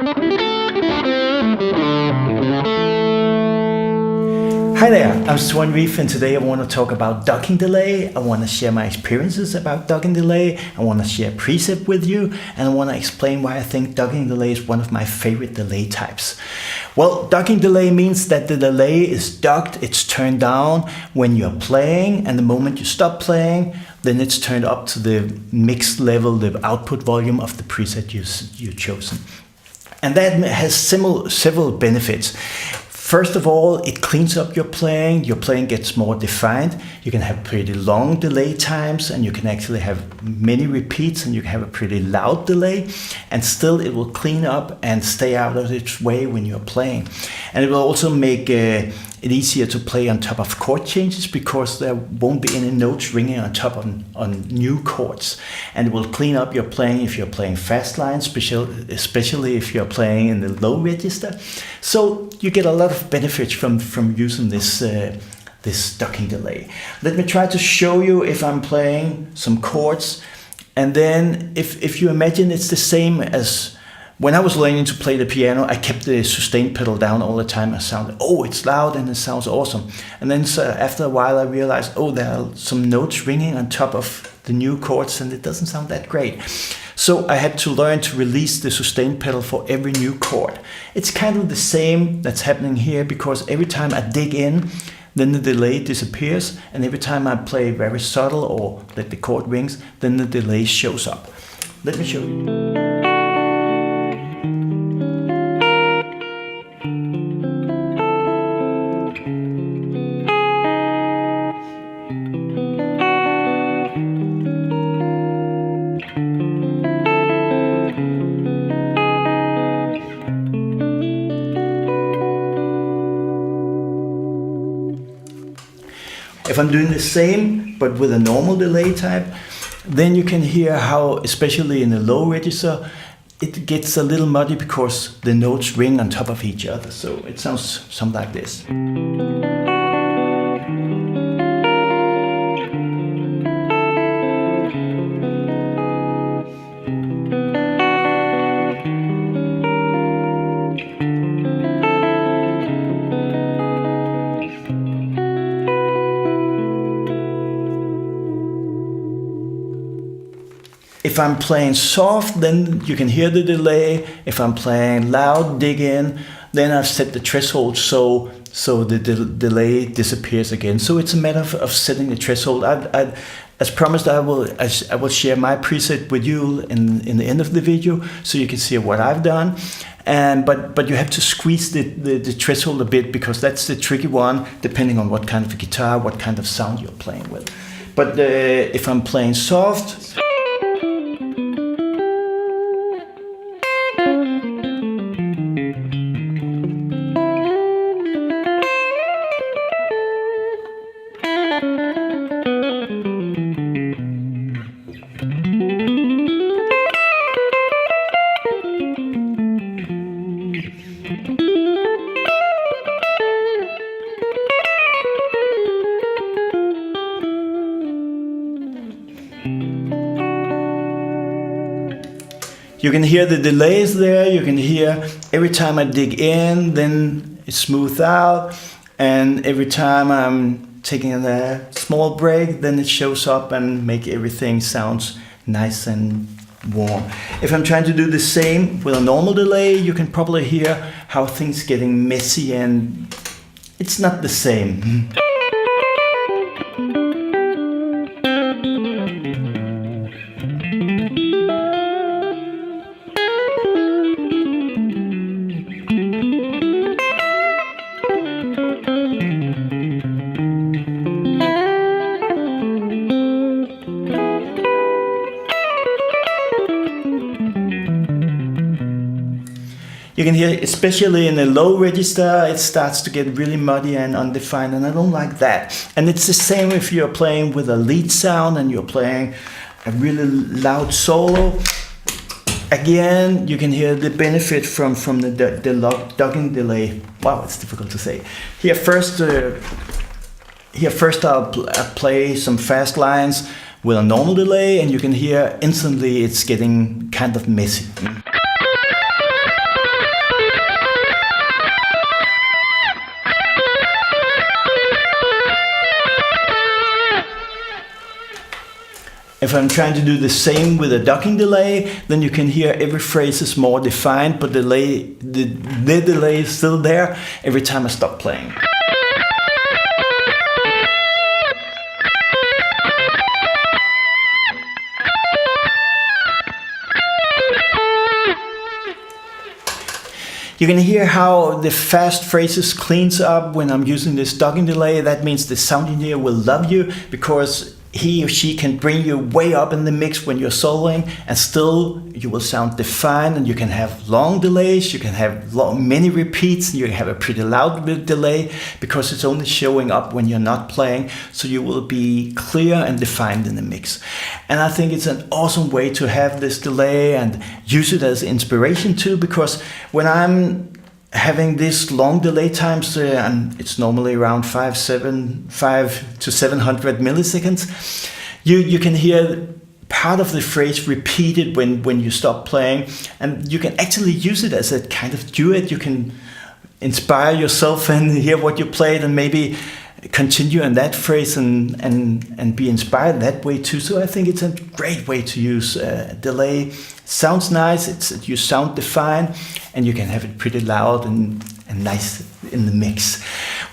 Hi there, I'm Soren Reiff, and today I want to talk about docking delay. I want to share my experiences about docking delay. I want to share a preset with you, and I want to explain why I think docking delay is one of my favorite delay types. Well, docking delay means that the delay is docked, it's turned down when you're playing, and the moment you stop playing, then it's turned up to the mix level, the output volume of the preset you've chosen. And that has several benefits. First of all, it cleans up your playing gets more defined, you can have pretty long delay times, and you can actually have many repeats, and you can have a pretty loud delay, and still it will clean up and stay out of its way when you're playing. And it will also make it easier to play on top of chord changes, because there won't be any notes ringing on top on new chords. And it will clean up your playing if you're playing fast lines, especially if you're playing in the low register. So you get a lot of benefits from using this docking delay. Let me try to show you if I'm playing some chords, and then if you imagine it's the same as when I was learning to play the piano, I kept the sustain pedal down all the time. I sounded, oh, it's loud and it sounds awesome. And then after a while I realized, oh, there are some notes ringing on top of the new chords and it doesn't sound that great. So I had to learn to release the sustain pedal for every new chord. It's kind of the same that's happening here, because every time I dig in, then the delay disappears, and every time I play very subtle or let the chord rings, then the delay shows up. Let me show you. If I'm doing the same, but with a normal delay type, then you can hear how, especially in the low register, it gets a little muddy because the notes ring on top of each other. So it sounds something like this. If I'm playing soft, then you can hear the delay. If I'm playing loud, dig in, then I've set the threshold so the delay disappears again. So it's a matter of setting the threshold. As promised, I will share my preset with you in the end of the video, so you can see what I've done. But you have to squeeze the threshold a bit, because that's the tricky one, depending on what kind of guitar, what kind of sound you're playing with. But if I'm playing soft, you can hear the delays there. You can hear every time I dig in, then it smooths out. And every time I'm taking a small break, then it shows up and make everything sounds nice and warm. If I'm trying to do the same with a normal delay, you can probably hear how things getting messy, and it's not the same. You can hear, especially in the low register, it starts to get really muddy and undefined, and I don't like that. And it's the same if you're playing with a lead sound and you're playing a really loud solo. Again, you can hear the benefit from the docking delay. Wow, it's difficult to say. Here first I'll play some fast lines with a normal delay, and you can hear instantly it's getting kind of messy. if I'm trying to do the same with a ducking delay, then you can hear every phrase is more defined, but the delay is still there every time I stop playing. You can hear how the fast phrases cleans up when I'm using this ducking delay. That means the sound engineer will love you, because he or she can bring you way up in the mix when you're soloing, and still you will sound defined, and you can have long delays, you can have many repeats, and you can have a pretty loud delay, because it's only showing up when you're not playing, so you will be clear and defined in the mix. And I think it's an awesome way to have this delay and use it as inspiration too, because when I'm having this long delay times, and it's normally around 5 to 700 milliseconds, you can hear part of the phrase repeated when you stop playing, and you can actually use it as a kind of duet. You can inspire yourself and hear what you played, and maybe continue on that phrase and be inspired that way too. So I think it's a great way to use delay. Sounds nice, you sound defined, and you can have it pretty loud and nice in the mix.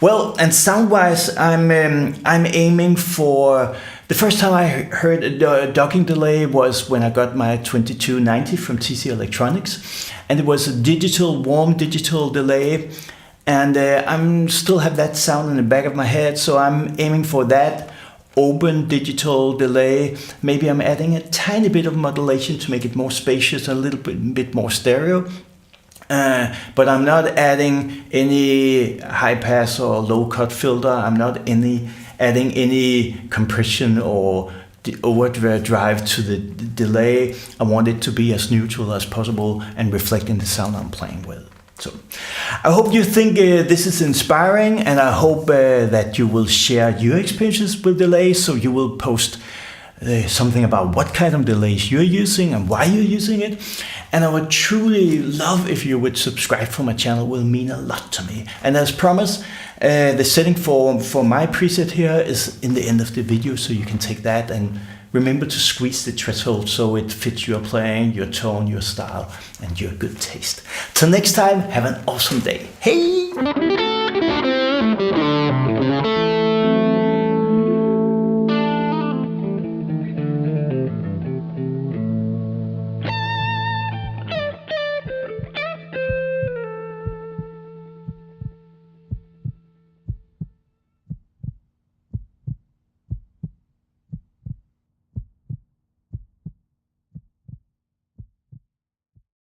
Well, and sound-wise, I'm aiming for... The first time I heard a ducking delay was when I got my 2290 from TC Electronics, and it was a warm digital delay, and I still have that sound in the back of my head, so I'm aiming for that open digital delay. Maybe I'm adding a tiny bit of modulation to make it more spacious, a little bit more stereo. But I'm not adding any high pass or low cut filter. I'm not adding any compression or the overdrive to the delay. I want it to be as neutral as possible and reflecting the sound I'm playing with. So I hope you think this is inspiring, and I hope that you will share your experiences with delays. So you will post something about what kind of delays you're using and why you're using it. And I would truly love if you would subscribe for my channel. It will mean a lot to me. And as promised, the setting for my preset here is in the end of the video, so you can take that and remember to squeeze the threshold so it fits your playing, your tone, your style, and your good taste. Till next time, have an awesome day. Hey!